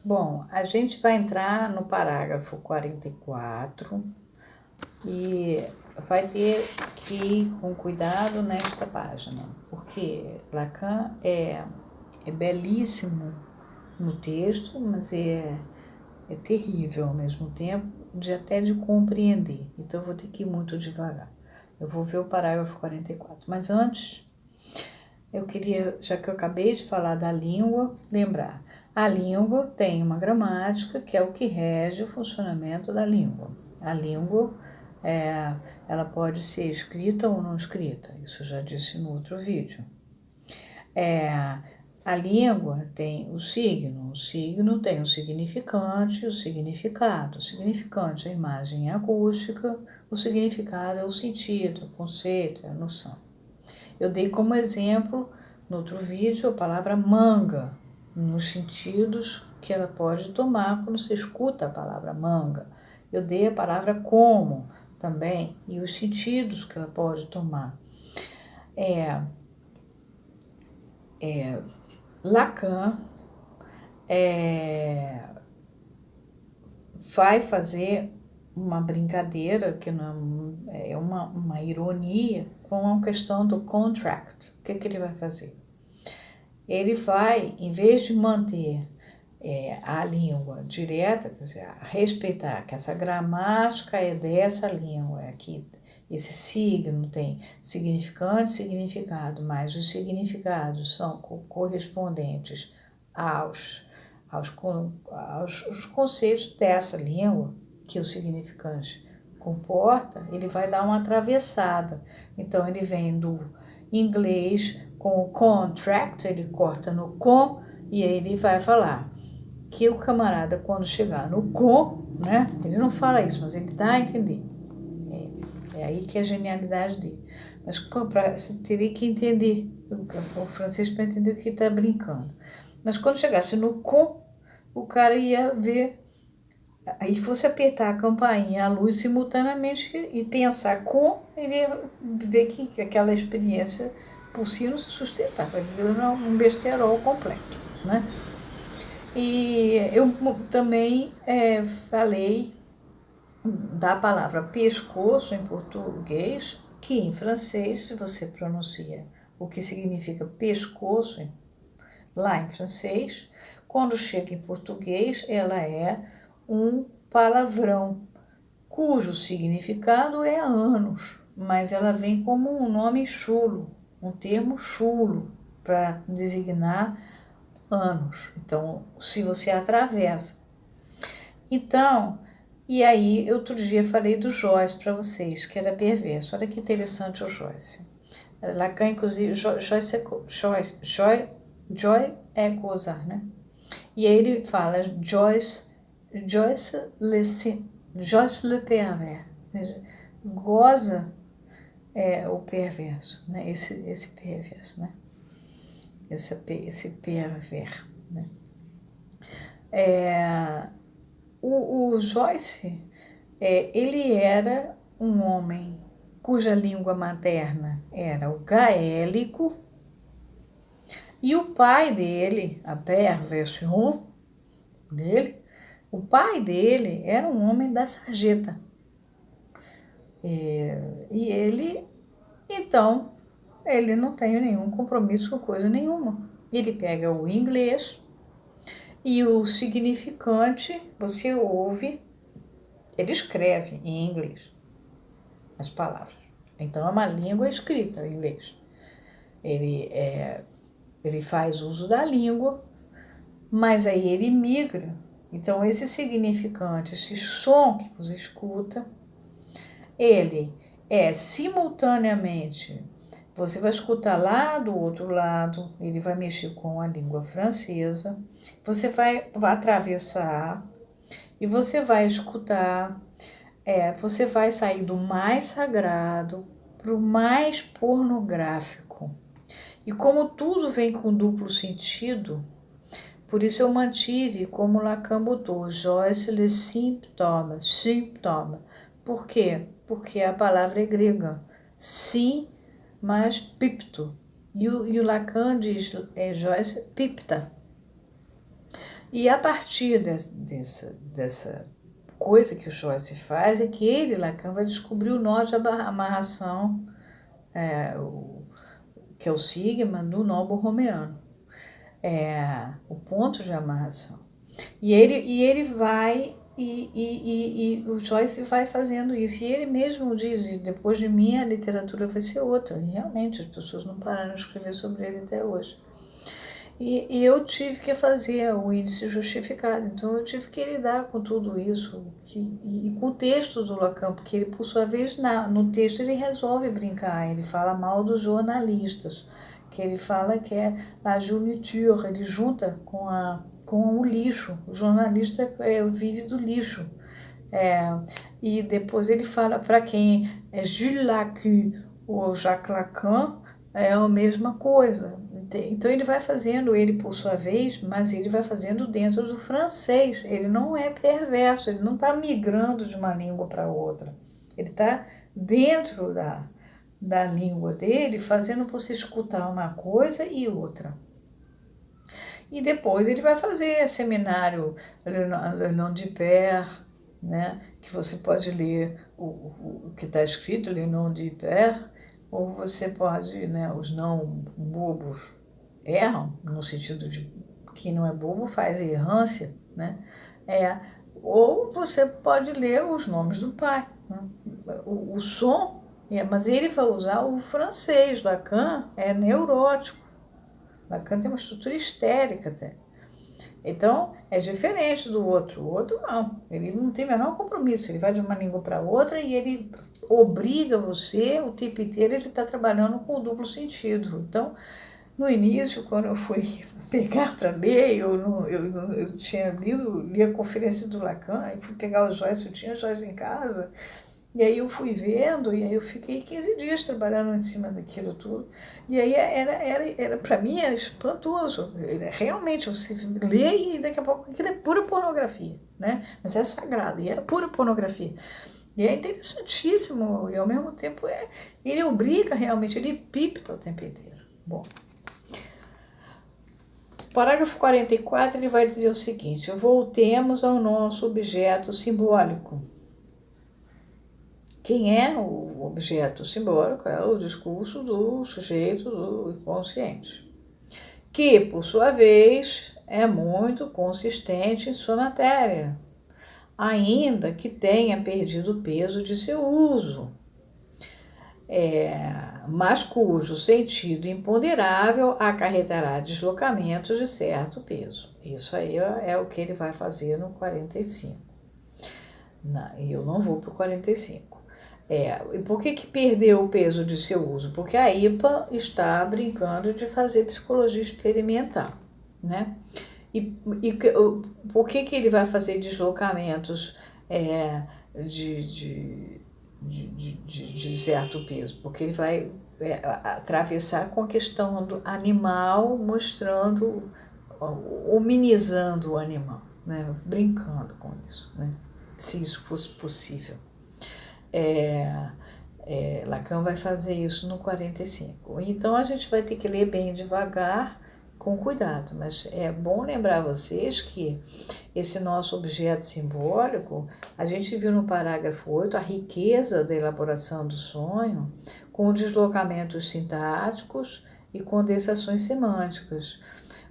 Bom, a gente vai entrar no parágrafo 44 e vai ter que ir com cuidado nesta página, porque Lacan é belíssimo no texto, mas é terrível ao mesmo tempo, até de compreender. Então eu vou ter que ir muito devagar. Eu vou ver o parágrafo 44. Mas antes, eu queria, já que eu acabei de falar da língua, lembrar. A língua tem uma gramática que é o que rege o funcionamento da língua. A língua, ela pode ser escrita ou não escrita, isso eu já disse no outro vídeo. A língua tem o signo tem o significante e o significado. O significante é a imagem acústica, o significado é o sentido, o conceito, a noção. Eu dei como exemplo, no outro vídeo, a palavra manga, nos sentidos que ela pode tomar quando você escuta a palavra manga. Eu dei a palavra como também e os sentidos que ela pode tomar. Lacan vai fazer uma brincadeira, que não é uma ironia, com a questão do contract. O que ele vai fazer? Ele vai, em vez de manter a língua direta, quer dizer, respeitar que essa gramática é dessa língua, que esse signo tem significante e significado, mas os significados são correspondentes aos conceitos dessa língua que o significante comporta, ele vai dar uma atravessada. Então, ele vem do inglês com o contract, ele corta no com, e aí ele vai falar que o camarada, quando chegar no com, né, ele não fala isso, mas ele dá a entender. É aí que é a genialidade dele. Mas você teria que entender o francês para entender o que ele está brincando. Mas quando chegasse no com, o cara ia ver, aí fosse apertar a campainha, a luz simultaneamente e pensar com, ele ia ver que aquela experiência por si não se sustentava, aquilo era um besterol completo, né? E eu também falei da palavra pescoço em português, que em francês, se você pronuncia o que significa pescoço, lá em francês, quando chega em português, ela é um palavrão, cujo significado é anos, mas ela vem como um nome chulo, um termo chulo, para designar anos. Então, se você atravessa. Então, e aí, outro dia falei do Joyce para vocês, que era perverso. Olha que interessante o Joyce. Lacan, inclusive, Joy é gozar, né? E aí ele fala Joyce le pervers. Goza o perverso, né? Esse perverso, né? Esse perver, né? O Joyce, ele era um homem cuja língua materna era o gaélico, e o pai dele, a perversion dele, o pai dele era um homem da sarjeta. E ele, então, ele não tem nenhum compromisso com coisa nenhuma. Ele pega o inglês e o significante, você ouve, ele escreve em inglês as palavras. Então, é uma língua escrita em inglês. Ele faz uso da língua, mas aí ele migra. Então, esse significante, esse som que você escuta, ele é simultaneamente, você vai escutar lá do outro lado, ele vai mexer com a língua francesa, você vai atravessar e você vai escutar, você vai sair do mais sagrado para o mais pornográfico. E como tudo vem com duplo sentido, por isso eu mantive como Lacan botou, Joyce le symptôme. Por quê? Porque a palavra é grega, sim, mais pipto. E o Lacan diz, Joyce, pipta. E a partir dessa coisa que o Joyce faz, é que ele, Lacan, vai descobrir o nó de amarração, que é o sigma do nó borromeano, o ponto de amarração. E ele vai, e o Joyce vai fazendo isso. E ele mesmo diz, depois de mim a literatura vai ser outra. E realmente as pessoas não pararam de escrever sobre ele até hoje. E eu tive que fazer o índice justificado, então eu tive que lidar com tudo isso, e com o texto do Lacan, porque ele, por sua vez, no texto ele resolve brincar, ele fala mal dos jornalistas, que ele fala que é a journiture, ele junta com o lixo, o jornalista vive do lixo. E depois ele fala para quem é Jules Lacan ou Jacques Lacan, é a mesma coisa. Então ele vai fazendo, ele por sua vez, mas ele vai fazendo dentro do francês. Ele não é perverso, ele não está migrando de uma língua para outra. Ele está dentro da língua dele, fazendo você escutar uma coisa e outra. E depois ele vai fazer seminário Le Nom du Père, né? Que você pode ler o que está escrito, Le Nom du Père, ou você pode, né, os não bobos erram, no sentido de que não é bobo faz errância, né? Ou você pode ler os nomes do pai, né? O som, mas ele vai usar o francês. Lacan é neurótico. Lacan tem uma estrutura histérica até. Então, é diferente do outro. O outro não. Ele não tem o menor compromisso. Ele vai de uma língua para outra e ele obriga você, o tempo inteiro, ele está trabalhando com o duplo sentido. Então, no início, quando eu fui pegar para ler, eu tinha li a conferência do Lacan, e fui pegar o Joyce, eu tinha Joyce em casa, e aí eu fui vendo, e aí eu fiquei 15 dias trabalhando em cima daquilo tudo. E aí era para mim era espantoso. Realmente, você lê e daqui a pouco aquilo é pura pornografia, né? Mas é sagrado, e é pura pornografia. E é interessantíssimo, e ao mesmo tempo ele obriga realmente, ele pipta o tempo inteiro. Bom, parágrafo 44, ele vai dizer o seguinte: voltemos ao nosso objeto simbólico. Quem é o objeto simbólico? É o discurso do sujeito do inconsciente, que, por sua vez, é muito consistente em sua matéria, ainda que tenha perdido o peso de seu uso, mas cujo sentido imponderável acarretará deslocamentos de certo peso. Isso aí é o que ele vai fazer no 45. E eu não vou para o 45. E por que perdeu o peso de seu uso? Porque a IPA está brincando de fazer psicologia experimental, né? E por que ele vai fazer deslocamentos de certo peso? Porque ele vai atravessar com a questão do animal, mostrando, hominizando o animal, né? Brincando com isso, né? Se isso fosse possível. Lacan vai fazer isso no 45. Então a gente vai ter que ler bem devagar, com cuidado, mas é bom lembrar vocês que esse nosso objeto simbólico, a gente viu no parágrafo 8 a riqueza da elaboração do sonho, com deslocamentos sintáticos e condensações semânticas,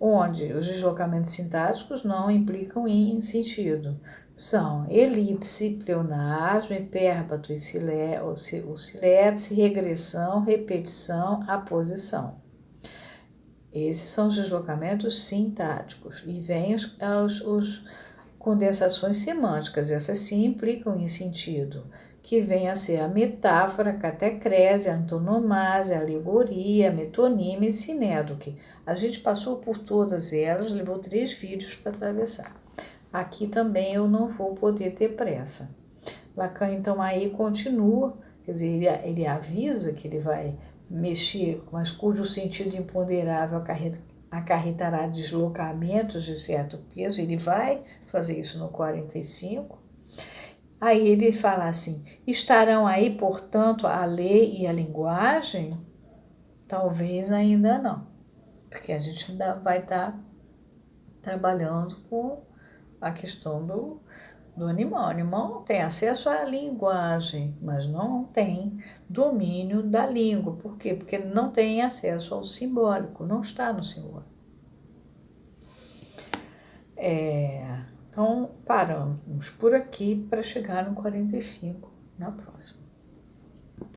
onde os deslocamentos sintáticos não implicam em sentido. São elipse, pleonasmo, hipérbato e silepse, regressão, repetição, aposição. Esses são os deslocamentos sintáticos. E vêm as condensações semânticas. Essas sim implicam em sentido, que vem a ser a metáfora, a catecrese, a antonomásia, a alegoria, a metonímia e sinédoque. A gente passou por todas elas, levou 3 vídeos para atravessar. Aqui também eu não vou poder ter pressa. Lacan, então, aí continua, quer dizer, ele avisa que ele vai mexer, mas cujo sentido imponderável acarretará deslocamentos de certo peso, ele vai fazer isso no 45. Aí ele fala assim: estarão aí, portanto, a lei e a linguagem? Talvez ainda não, porque a gente ainda vai estar trabalhando com a questão do animal. O animal tem acesso à linguagem, mas não tem domínio da língua. Por quê? Porque ele não tem acesso ao simbólico, não está no simbólico. Então, paramos por aqui para chegar no 45 na próxima.